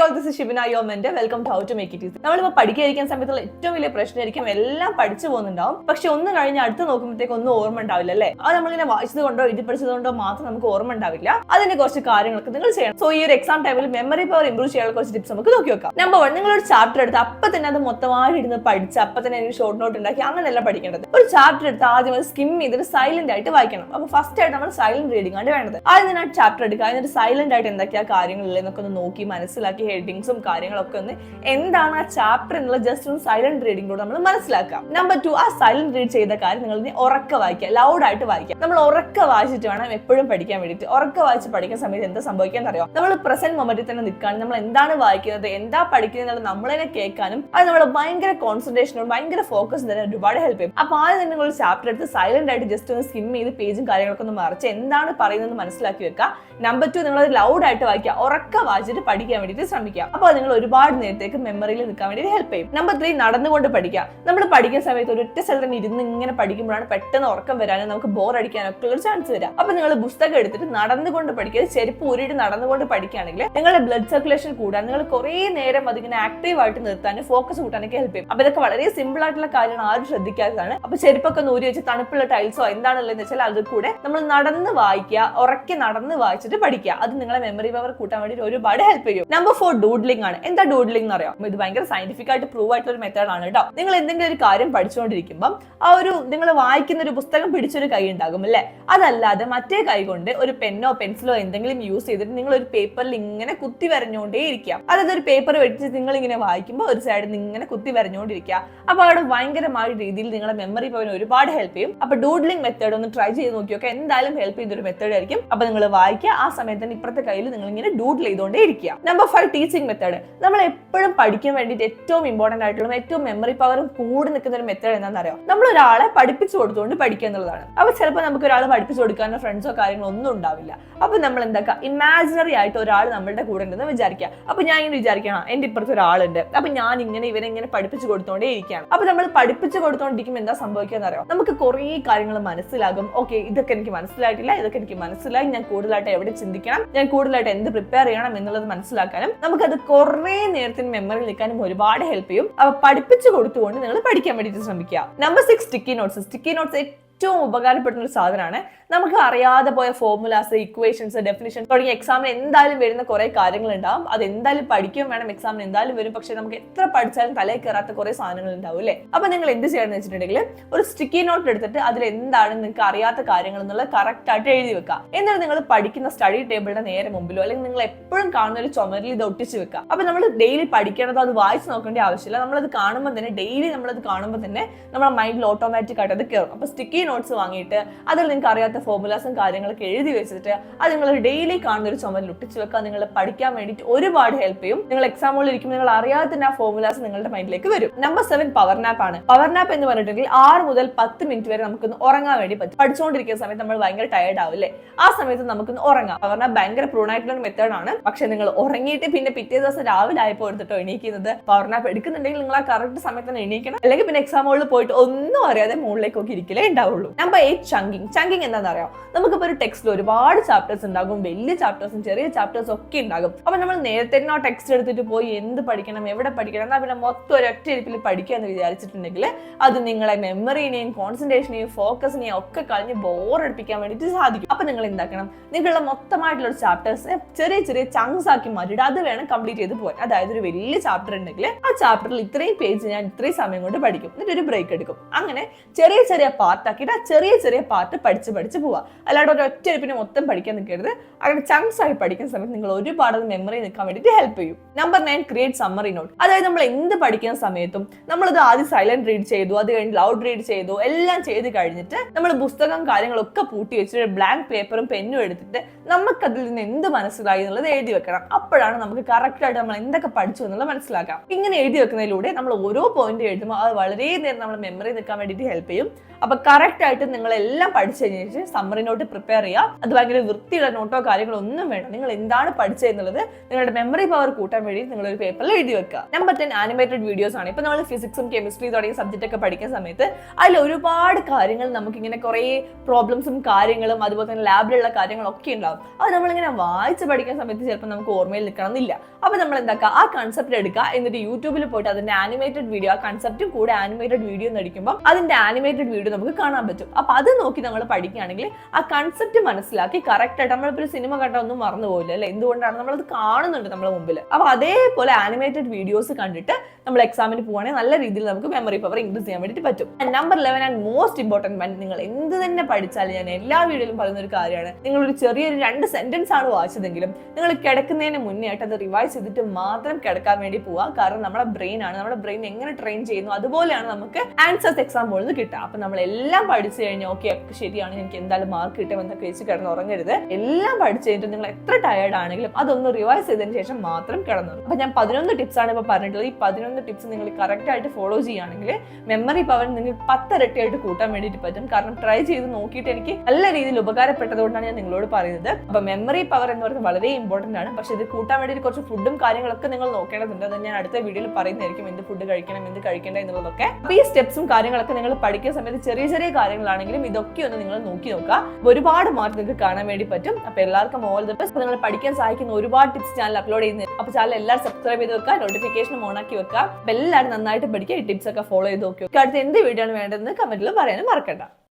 all, this is Shibina, your mentor. Welcome to How to Make It Easy. നമ്മളിപ്പോൾ പഠിക്കാതിരിക്കുന്ന സമയത്തുള്ള ഏറ്റവും വലിയ പ്രശ്നമായിരിക്കും എല്ലാം പഠിച്ചു പോകുന്നുണ്ടാവും, പക്ഷെ ഒന്ന് കഴിഞ്ഞ് അടുത്ത് നോക്കുമ്പോഴത്തേക്ക് ഒന്നും ഓർമ്മ ഉണ്ടാവില്ല അല്ലേ? അത് നമ്മളിങ്ങനെ വായിച്ചത് കൊണ്ടോ എഴുതി പഠിച്ചത് കൊണ്ടോ മാത്രം നമുക്ക് ഓർമ്മ ഉണ്ടാവില്ല. അതിന്റെ കുറച്ച് കാര്യങ്ങളൊക്കെ നിങ്ങൾ ചെയ്യണം. സോ ഈ ഒരു എക്സാം ടൈമിൽ മെമ്മറി പവർ ഇംപ്രൂവ് ചെയ്യാനുള്ള കുറച്ച് ടിപ്സ് നമുക്ക് നോക്കി വെക്കാം. നമ്പർ 1, നിങ്ങളൊരു ചാപ്റ്റർ എടുത്ത് അപ്പൊ തന്നെ അത് മൊത്തമായിട്ട് ഇരുന്ന് പഠിച്ച് അപ്പൊ തന്നെ ഒരു ഷോർട്ട് നോട്ട് ഉണ്ടാക്കി അങ്ങനെയല്ല പഠിക്കേണ്ടത്. ഒരു ചാപ്റ്റർ എടുത്ത് ആദ്യം അത് സ്കിം ചെയ്തിട്ട് സൈലന്റ് ആയിട്ട് വായിക്കണം. അപ്പൊ ഫസ്റ്റ് ആയിട്ട് നമ്മൾ സൈലന്റ് റീഡിംഗ് ആണ് വേണ്ടത്. ആദ്യം തന്നെ ചാപ്റ്റർ എടുക്കുക, അതിനൊരു സൈലന്റ് ആയിട്ട് എന്തൊക്കെയാ കാര്യങ്ങളില്ലെന്നൊക്കെ ഒന്ന് നോക്കി മനസ്സിലാക്കി ഹെഡിങ്സും കാര്യങ്ങളൊക്കെ ഒന്ന് എന്താണ് ആ ചാപ്റ്റർ എന്നുള്ള ജസ്റ്റ് ഒന്ന് സൈലന്റ് റീഡിംഗിലൂടെ നമ്മൾ മനസ്സിലാക്കാം. നമ്പർ 2, ആ സൈലന്റ് റീഡ് ചെയ്ത കാര്യം നിങ്ങൾ ഉറക്കെ വായിക്കുക, ലൗഡ് ആയിട്ട് വായിക്കുക. നമ്മൾ ഉറക്കെ വായിച്ചിട്ട് വേണം എപ്പോഴും പഠിക്കാൻ വേണ്ടിയിട്ട്. ഉറക്കെ വായിച്ച് പഠിക്കുന്ന സമയത്ത് എന്താ സംഭവിക്കാൻ അറിയാം, നമ്മൾ പ്രസന്റ് മൊമെന്റിൽ തന്നെ നിൽക്കാനും നമ്മൾ എന്താണ് വായിക്കുന്നത് എന്താ പഠിക്കുന്നത് നമ്മളെ കേൾക്കാനും അത് നമ്മൾ ഭയങ്കര കോൺസെൻട്രേഷനോട് ഭയങ്കര ഫോക്കസ് തരാൻ ഒരുപാട് ഹെൽപ്പ് ചെയ്യും. അപ്പൊ ആദ്യം നിങ്ങൾ ഒരു ചാപ്റ്റർ എടുത്ത് സൈലന്റ് ആയിട്ട് ജസ്റ്റ് ഒന്ന് സ്കിം ചെയ്ത് പേജും കാര്യങ്ങളൊക്കെ ഒന്ന് മറിച്ച് എന്താണ് പറയുന്നത് മനസ്സിലാക്കി വെക്കുക. നമ്പർ 2, നിങ്ങൾ അത് ലൗഡ് ആയിട്ട് വായിക്കുക, ഉറക്കെ വായിച്ചിട്ട് പഠിക്കാൻ വേണ്ടിയിട്ട് ശ്രമിക്കുക. അപ്പൊ അത് നിങ്ങൾ ഒരുപാട് നേരത്തേക്ക് മെമ്മറിയിൽ നിൽക്കാൻ വേണ്ടി ഹെൽപ്പ് ചെയ്യും. നമ്പർ 3, നടന്നുകൊണ്ട് പഠിക്കുക. നമ്മൾ പഠിക്കുന്ന സമയത്ത് ഒരൊറ്റ സ്ഥലത്ത് തന്നെ ഇരുന്ന് ഇങ്ങനെ പഠിക്കുമ്പോഴാണ് പെട്ടെന്ന് ഉറക്കം വരാനും നമുക്ക് ബോർ അടിക്കാനൊക്കെ ഒരു ചാൻസ് വരാം. അപ്പൊ നിങ്ങൾ പുസ്തകം എടുത്തിട്ട് നടന്നുകൊണ്ട് പഠിക്കുക. ചെരുപ്പ് ഊരിയിട്ട് നടന്നുകൊണ്ട് പഠിക്കുകയാണെങ്കിൽ നിങ്ങളുടെ ബ്ലഡ് സർക്കുലേഷൻ കൂടാൻ നിങ്ങൾ കുറെ നേരം അതിങ്ങനെ ആക്റ്റീവ് ആയിട്ട് നിർത്താനും ഫോക്കസ് കൂട്ടാനൊക്കെ ഹെൽപ്പ് ചെയ്യും. അപ്പൊ ഇതൊക്കെ വളരെ സിമ്പിൾ ആയിട്ടുള്ള കാര്യമാണ്, ആരും ശ്രദ്ധിക്കാത്തതാണ്. അപ്പൊ ചെരുപ്പൊക്കെ ഊരി വെച്ച് തണുപ്പുള്ള ടൈൽസോ എന്താണുള്ളതെന്ന് വെച്ചാൽ അത് കൂടെ നമ്മൾ നടന്ന് വായിക്കുക, ഉറക്കെ നടന്ന് വായിച്ചിട്ട് പഠിക്കുക. അത് നിങ്ങളെ മെമ്മറി പവർ കൂട്ടാൻ വേണ്ടി ഒരുപാട് ഹെൽപ്പ് ചെയ്യും. നമ്പർ 4, ഡൂഡ്ലിംഗ് ആണ്. എന്താ ഡൂഡ്ലിംഗ് എന്ന് അറിയാം? ഇത് ഭയങ്കര സയന്റിഫിക് ആയിട്ട് പ്രൂവ് ആയിട്ടുള്ള ഒരു മെത്തേഡ് ആണ് കേട്ടോ. നിങ്ങൾ എന്തെങ്കിലും ഒരു കാര്യം പഠിച്ചുകൊണ്ടിരിക്കുമ്പോൾ ആ ഒരു നിങ്ങൾ വായിക്കുന്ന ഒരു പുസ്തകം പിടിച്ചൊരു കൈ ഉണ്ടാകും അല്ലെ, അതല്ലാതെ മറ്റേ കൈ കൊണ്ട് ഒരു പെന്നോ പെൻസിലോ എന്തെങ്കിലും യൂസ് ചെയ്തിട്ട് നിങ്ങൾ ഒരു പേപ്പറിൽ ഇങ്ങനെ കുത്തി വരഞ്ഞുകൊണ്ടേ ഇരിക്കുക. അതായത് ഒരു പേപ്പർ വെച്ച് നിങ്ങൾ ഇങ്ങനെ വായിക്കുമ്പോൾ ഒരു സൈഡിൽ നിന്ന് ഇങ്ങനെ കുത്തി വരഞ്ഞുകൊണ്ടിരിക്കുക. അപ്പൊ അവിടെ ഭയങ്കരമായ രീതിയിൽ നിങ്ങളുടെ മെമ്മറി പവറിന് ഒരുപാട് ഹെൽപ്പ് ചെയ്യും. അപ്പൊ ഡൂഡ്ലിംഗ് മെത്തേഡ് ഒന്ന് ട്രൈ ചെയ്ത് നോക്കിയൊക്കെ എന്തായാലും ഹെൽപ്പ് ചെയ്യുന്ന ഒരു മെത്തേഡ് ആയിരിക്കും. അപ്പൊ നിങ്ങൾ വായിക്കുക, ആ സമയത്ത് തന്നെ ഇപ്പുറത്തെ കയ്യിൽ നിങ്ങൾ ഇങ്ങനെ ഡൂഡിൽ ചെയ്തുകൊണ്ടേ ഇരിക്കുക. Number 5, teaching method. നമ്മൾ എപ്പോഴും പഠിക്കാൻ വേണ്ടിയിട്ട് ഏറ്റവും ഇമ്പോർട്ടന്റ് ആയിട്ടുള്ള ഏറ്റവും മെമ്മറി പവറും കൂടി നിൽക്കുന്ന ഒരു മെത്തേഡ് എന്താണെന്ന് അറിയാം, നമ്മൾ ഒരാളെ പഠിപ്പിച്ചു കൊടുത്തുകൊണ്ട് പഠിക്കുക എന്നുള്ളതാണ്. അപ്പൊ ചിലപ്പോൾ നമുക്ക് ഒരാൾ പഠിപ്പിച്ചു കൊടുക്കാനോ ഫ്രണ്ട്സോ കാര്യങ്ങളോ ഒന്നും ഉണ്ടാവില്ല. അപ്പൊ നമ്മൾ എന്താക്കുക, ഇമാജിനറി ആയിട്ട് ഒരാൾ നമ്മളുടെ കൂടെ ഉണ്ടെന്ന് വിചാരിക്കുക. അപ്പൊ ഞാൻ ഇങ്ങനെ വിചാരിക്കണം, എന്റെ ഇപ്പുറത്ത് ഒരാളുണ്ട്, അപ്പൊ ഞാൻ ഇങ്ങനെ ഇവരെ ഇങ്ങനെ പഠിപ്പിച്ചു കൊടുത്തോണ്ടേ ഇരിക്കുകയാണ്. അപ്പൊ നമ്മൾ പഠിപ്പിച്ചു കൊടുത്തോണ്ടിരിക്കുമ്പോൾ എന്താ സംഭവിക്കാന്ന് അറിയാം, നമുക്ക് കുറെ കാര്യങ്ങൾ മനസ്സിലാകും. ഓക്കെ, ഇതൊക്കെ എനിക്ക് മനസ്സിലായിട്ടില്ല, ഇതൊക്കെ എനിക്ക് മനസ്സിലായി, ഞാൻ കൂടുതലായിട്ട് എവിടെ ചിന്തിക്കണം, ഞാൻ കൂടുതലായിട്ട് എന്ത് പ്രിപ്പയർ ചെയ്യണം എന്നുള്ളത് മനസ്സിലാക്കാനും നമുക്കത് കുറെ നേരത്തിന് മെമ്മറിയിൽ നിൽക്കാനും ഒരുപാട് ഹെൽപ്പ് ചെയ്യും. അപ്പൊ പഠിപ്പിച്ചു കൊടുത്തുകൊണ്ട് നിങ്ങൾ പഠിക്കാൻ വേണ്ടിയിട്ട് ശ്രമിക്കുക. Number 6, sticky notes. Sticky notes ഏറ്റവും ഉപകാരപ്പെടുന്ന ഒരു സാധനമാണ്. നമുക്ക് അറിയാതെ പോയ ഫോർമുലാസ്, ഇക്വേഷൻസ്, ഡെഫിനിഷൻ തുടങ്ങിയ എക്സാമിന് എന്തായാലും വരുന്ന കുറെ കാര്യങ്ങൾ ഉണ്ടാവും. അത് എന്തായാലും പഠിക്കുകയും വേണം, എക്സാമിന് എന്തായാലും വരും. പക്ഷെ നമുക്ക് എത്ര പഠിച്ചാലും തലയിൽ കയറാത്ത കുറെ സാധനങ്ങൾ ഉണ്ടാവും അല്ലേ? അപ്പൊ നിങ്ങൾ എന്ത് ചെയ്യണമെന്ന് വെച്ചിട്ടുണ്ടെങ്കിൽ ഒരു സ്റ്റിക്കി നോട്ട് എടുത്തിട്ട് അതിൽ എന്താണ് നിങ്ങൾക്ക് അറിയാത്ത കാര്യങ്ങൾ എന്നുള്ളത് കറക്റ്റ് ആയിട്ട് എഴുതി വെക്കുക. എന്നിട്ട് നിങ്ങൾ പഠിക്കുന്ന സ്റ്റഡി ടേബിളിന്റെ നേരെ മുമ്പിലോ അല്ലെങ്കിൽ നിങ്ങൾ എപ്പോഴും കാണുന്ന ഒരു ചുമരിൽ ഇത് ഒട്ടിച്ച് വെക്കുക. അപ്പൊ നമ്മൾ ഡെയിലി പഠിക്കേണ്ടതോ അത് വായിച്ച് നോക്കേണ്ട ആവശ്യമില്ല. നമ്മളത് കാണുമ്പോൾ തന്നെ ഡെയിലി നമ്മളത് കാണുമ്പോൾ തന്നെ നമ്മുടെ മൈൻഡിൽ ഓട്ടോമാറ്റിക് ആയിട്ട് അത് കയറും. അപ്പൊ സ്റ്റിക്കി നോട്ട്സ് വാങ്ങിയിട്ട് അതിൽ നിങ്ങൾക്ക് അറിയാത്ത ഫോർമുലാസും കാര്യങ്ങളൊക്കെ എഴുതി വെച്ചിട്ട് അത് നിങ്ങൾ ഡെയിലി കാണുന്ന ഒരു ചുമരിൽ ഒട്ടിച്ച് വെക്കുക. നിങ്ങൾ പഠിക്കാൻ വേണ്ടിയിട്ട് ഒരുപാട് ഹെൽപ്പ് ചെയ്യും. നിങ്ങൾ എക്സാമുകളിൽ ഇരിക്കുമ്പോൾ നിങ്ങൾ അറിയാതെ ആ ഫോർമുലാസ് നിങ്ങളുടെ മൈൻഡിലേക്ക് വരും. നമ്പർ 7, പവർ നാപ്പ് ആണ്. പവർ നാപ്പ് എന്ന് പറഞ്ഞിട്ടുണ്ടെങ്കിൽ 6 മുതൽ 10 മിനിറ്റ് വരെ നമുക്കൊന്ന് ഉറങ്ങാൻ വേണ്ടി പറ്റും. പഠിച്ചുകൊണ്ടിരിക്കുന്ന സമയത്ത് നമ്മൾ ഭയങ്കര ടയർഡ് ആവില്ലേ, ആ സമയത്ത് നമുക്കൊന്ന് ഉറങ്ങാം. പവർ നാപ്പ് ഭയങ്കര പ്രൂൺ ആയിട്ടുള്ള ഒരു മെത്തേഡ് ആണ്. പക്ഷെ നിങ്ങൾ ഉറങ്ങിയിട്ട് പിന്നെ പിറ്റേ ദിവസം രാവിലെ ആയപ്പോൾ എടുത്തിട്ടോ എണീക്കുന്നത്. പവർ നാപ്പ് എടുക്കുന്നുണ്ടെങ്കിൽ നിങ്ങൾ ആ കറക്റ്റ് സമയത്ത് തന്നെ എണീക്കണം, അല്ലെങ്കിൽ പിന്നെ എക്സാമുകളിൽ പോയിട്ട് ഒന്നും അറിയാതെ മുകളിലേക്കൊക്കെ ഇരിക്കലേ ഉണ്ടാവുള്ളൂ. Number 8, chunking. ചങ്കിങ് എന്താണെന്ന് അറിയാം, നമുക്കിപ്പോൾ ഒരു ടെക്സ്റ്റിൽ ഒരുപാട് ചാപ്റ്റേഴ്സ് ഉണ്ടാകും, വലിയ ചാപ്റ്റേഴ്സും ചെറിയ ചാപ്റ്റേഴ്സും ഒക്കെ ഉണ്ടാകും. അപ്പൊ നമ്മൾ നേരത്തെ തന്നെ ആ ടെക്സ്റ്റ് എടുത്തിട്ട് പോയി എന്ത് പഠിക്കണം, എവിടെ പഠിക്കണം, എന്നാൽ പിന്നെ മൊത്തം ഒരൊറ്റ ഇരിപ്പിൽ പഠിക്കുക എന്ന് വിചാരിച്ചിട്ടുണ്ടെങ്കിൽ അത് നിങ്ങളെ മെമ്മറിനെയും കോൺസെൻട്രേഷനെയും ഫോക്കസിനെയും ഒക്കെ കളഞ്ഞ് ബോറടിപ്പിക്കാൻ വേണ്ടിയിട്ട് സാധിക്കും. അപ്പൊ നിങ്ങൾ എന്താക്കണം, നിങ്ങളുടെ മൊത്തമായിട്ടുള്ള ഒരു ചാപ്റ്റേഴ്സിനെ ചെറിയ ചെറിയ ചങ്ക്സ് ആക്കി മാറ്റിയിട്ട് അത് വേണം കംപ്ലീറ്റ് ചെയ്ത് പോകാൻ. അതായത് ഒരു വലിയ ചാപ്റ്റർ ഉണ്ടെങ്കിൽ ആ ചാപ്റ്ററിൽ ഇത്രയും പേജ് ഞാൻ ഇത്രയും സമയം കൊണ്ട് പഠിക്കും, എന്നിട്ട് ഒരു ബ്രേക്ക് എടുക്കും. അങ്ങനെ ചെറിയ ചെറിയ പാർട്ടാക്കിയിട്ട് ആ ചെറിയ ചെറിയ പാർട്ട് പഠിച്ച് പോവുക. അല്ലാതെ ഒരു ഒറ്റ പിന്നെ മൊത്തം പഠിക്കാൻ നിൽക്കരുത്. അങ്ങനെ ചങ്ക്സ് ആയി പഠിക്കുന്ന സമയത്ത് നിങ്ങൾ ഒരുപാട് മെമ്മറി നിൽക്കാൻ വേണ്ടിയിട്ട് ഹെൽപ്പ് ചെയ്യും. Number 9, create summary note. അതായത് നമ്മൾ എന്ത് പഠിക്കുന്ന സമയത്തും നമ്മളത് ആദ്യം സൈലന്റ് റീഡ് ചെയ്തു, അത് കഴിഞ്ഞ് ലൗഡ് റീഡ് ചെയ്തു, എല്ലാം ചെയ്ത് കഴിഞ്ഞിട്ട് നമ്മൾ പുസ്തകം കാര്യങ്ങളൊക്കെ പൂട്ടി വെച്ചിട്ട് ബ്ലാങ്ക് പേപ്പറും പെന്നും എടുത്തിട്ട് നമുക്കതിൽ നിന്ന് എന്ത് മനസ്സിലായി എന്നുള്ളത് എഴുതി വെക്കണം. അപ്പോഴാണ് നമുക്ക് കറക്റ്റ് ആയിട്ട് നമ്മൾ എന്തൊക്കെ പഠിച്ചു എന്നുള്ളത് മനസ്സിലാക്കാം. ഇങ്ങനെ എഴുതി വെക്കുന്നതിലൂടെ നമ്മൾ ഓരോ പോയിന്റ് എഴുതുമ്പോൾ അത് വളരെ നേരം നമ്മൾ മെമ്മറി നിൽക്കാൻ വേണ്ടിയിട്ട് ഹെൽപ്പ് ചെയ്യും. അപ്പൊ കറക്റ്റ് കറക്റ്റ് ആയിട്ട് നിങ്ങൾ എല്ലാം പഠിച്ചു കഴിഞ്ഞിട്ട് സമ്മറി നോട്ട് പ്രിപ്പയർ ചെയ്യുക. അത് ഭയങ്കര വൃത്തിയുള്ള നോട്ടോ കാര്യങ്ങളോ ഒന്നും വേണ്ട. നിങ്ങൾ എന്താണ് പഠിച്ചതെന്നുള്ളത് നിങ്ങളുടെ മെമ്മറി പവർ കൂട്ടാൻ വേണ്ടി നിങ്ങൾ ഒരു പേപ്പറിൽ എഴുതി വെക്കുക. നമ്പർ 10 ആനിമേറ്റഡ് വീഡിയോസ് ആണ്. ഇപ്പൊ നമ്മൾ ഫിസിക്സും കെമിസ്ട്രി തുടങ്ങിയ സബ്ജക്റ്റ് ഒക്കെ പഠിക്കുന്ന സമയത്ത് അതിൽ ഒരുപാട് കാര്യങ്ങൾ നമുക്ക് ഇങ്ങനെ കുറെ പ്രോബ്ലംസും കാര്യങ്ങളും അതുപോലെ തന്നെ ലാബിലുള്ള കാര്യങ്ങളൊക്കെ ഉണ്ടാവും. അത് നമ്മളിങ്ങനെ വായിച്ച് പഠിക്കുന്ന സമയത്ത് ചിലപ്പോൾ നമുക്ക് ഓർമ്മയിൽ നിൽക്കണമെന്നില്ല. അപ്പൊ നമ്മൾ എന്താക്കുക, ആ കൺസെപ്റ്റ് എടുക്കുക, എന്നിട്ട് യൂട്യൂബിൽ പോയിട്ട് അതിന്റെ ആനിമേറ്റഡ് വീഡിയോ, ആ കൺസെപ്റ്റും കൂടെ ആനിമേറ്റഡ് വീഡിയോ നടിക്കുമ്പോൾ അതിന്റെ ആനിമേറ്റഡ് വീഡിയോ നമുക്ക് കാണാൻ പറ്റും. അപ്പൊ അത് നോക്കി നമ്മൾ പഠിക്കുകയാണെങ്കിൽ ആ കൺസെപ്റ്റ് മനസ്സിലാക്കി കറക്റ്റ് ആയിട്ട് നമ്മളിപ്പോൾ ഒരു സിനിമ കണ്ടാൽ ഒന്നും മറന്നു പോകില്ല അല്ലെ. എന്തുകൊണ്ടാണ് നമ്മളത് കാണുന്നുണ്ട് നമ്മുടെ മുമ്പിൽ. അപ്പൊ അതേപോലെ ആനിമേറ്റഡ് വീഡിയോസ് കണ്ടിട്ട് നമ്മൾ എക്സാമിന് പോവുകയാണെങ്കിൽ നല്ല രീതിയിൽ നമുക്ക് മെമ്മറി പവർ ഇൻക്രീസ് ചെയ്യാൻ വേണ്ടി പറ്റും. Number 11 and most important point, നിങ്ങൾ എന്ത് തന്നെ പഠിച്ചാലും ഞാൻ എല്ലാ വീഡിയോയിലും പറയുന്ന ഒരു കാര്യമാണ്, നിങ്ങൾ ഒരു ചെറിയൊരു 2 സെന്റൻസ് ആണ് വായിച്ചതെങ്കിലും നിങ്ങൾ കിടക്കുന്നതിന് മുന്നേ ആയിട്ട് അത് റിവൈസ് ചെയ്തിട്ട് മാത്രം കിടക്കാൻ വേണ്ടി പോവുക. കാരണം നമ്മുടെ ബ്രെയിൻ ആണ്, നമ്മുടെ ബ്രെയിൻ എങ്ങനെ ട്രെയിൻ ചെയ്യുന്നു അതുപോലെയാണ് നമുക്ക് ആൻസേഴ്സ് എക്സാം പോലും കിട്ടുക. അപ്പൊ നമ്മൾ എല്ലാം പഠിച്ചു കഴിഞ്ഞാൽ ഓക്കെ ശരിയാണ്, എനിക്ക് എന്തായാലും മാർക്ക് കിട്ടുമെന്നൊക്കെ വെച്ച് കിടന്ന് ഉറങ്ങരുത്. എല്ലാം പഠിച്ചു കഴിഞ്ഞിട്ട് നിങ്ങൾ എത്ര ടയേർഡ് ആണെങ്കിലും അതൊന്ന് റിവൈസ് ചെയ്തതിന് ശേഷം മാത്രം കിടന്നുള്ളൂ. അപ്പൊ ഞാൻ 11 ടിപ്സ് ആണ് ഇപ്പൊ പറഞ്ഞിട്ടുള്ളത്. ഈ 11 ടിപ്സ് നിങ്ങൾ കറക്റ്റ് ആയിട്ട് ഫോളോ ചെയ്യുകയാണെങ്കിൽ മെമ്മറി പവർ നിങ്ങൾക്ക് 10 ഇരട്ടിയായിട്ട് കൂട്ടാൻ വേണ്ടിയിട്ട് പറ്റും. കാരണം ട്രൈ ചെയ്ത് നോക്കിയിട്ട് എനിക്ക് നല്ല രീതിയിൽ ഉപകാരപ്പെട്ടതുകൊണ്ടാണ് ഞാൻ നിങ്ങളോട് പറയുന്നത്. അപ്പൊ മെമ്മറി പവർ എന്ന് പറയുന്നത് വളരെ ഇമ്പോർട്ടന്റ് ആണ്. പക്ഷെ ഇത് കൂട്ടാൻ വേണ്ടിയിട്ട് കുറച്ച് ഫുഡും കാര്യങ്ങളൊക്കെ നിങ്ങൾ നോക്കേണ്ടതുണ്ട്. അത് ഞാൻ അടുത്ത വീഡിയോയിൽ പറയുന്നതായിരിക്കും, എന്ത് ഫുഡ് കഴിക്കണം, എന്ത് കഴിക്കേണ്ട എന്നുള്ളതൊക്കെ. അപ്പൊ ഈ സ്റ്റെപ്സും കാര്യങ്ങളൊക്കെ നിങ്ങൾ പഠിക്കുന്ന സമയത്ത് ചെറിയ ചെറിയ കാര്യങ്ങളാണെങ്കിലും ഇതൊക്കെ ഒന്ന് നിങ്ങൾ നോക്കി നോക്കുക. ഒരുപാട് മാർക്ക് നിങ്ങൾക്ക് കാണാൻ വേണ്ടി പറ്റും. അപ്പൊ എല്ലാവർക്കും ഓൾ ദി ബെസ്റ്റ്. നിങ്ങൾ പഠിക്കാൻ സഹായിക്കുന്ന ഒരുപാട് ടിപ്സ് ചാനൽ അപ്ലോഡ് ചെയ്യുന്നത്. അപ്പൊ ചാനൽ എല്ലാവരും സബ്സ്ക്രൈബ് ചെയ്ത് വെക്കുക, നോട്ടിഫിക്കേഷൻ ഓൺ ആക്കി വെക്കുക. അപ്പൊ എല്ലാവരും നന്നായിട്ട് പഠിക്കുക, ഈ ടിപ്സ് ഒക്കെ ഫോളോ ചെയ്ത് നോക്കുക. അടുത്ത എന്ത് വീഡിയോ ആണ് വേണ്ടതെന്ന് കമന്റിൽ പറയാനും മറക്കണ്ട.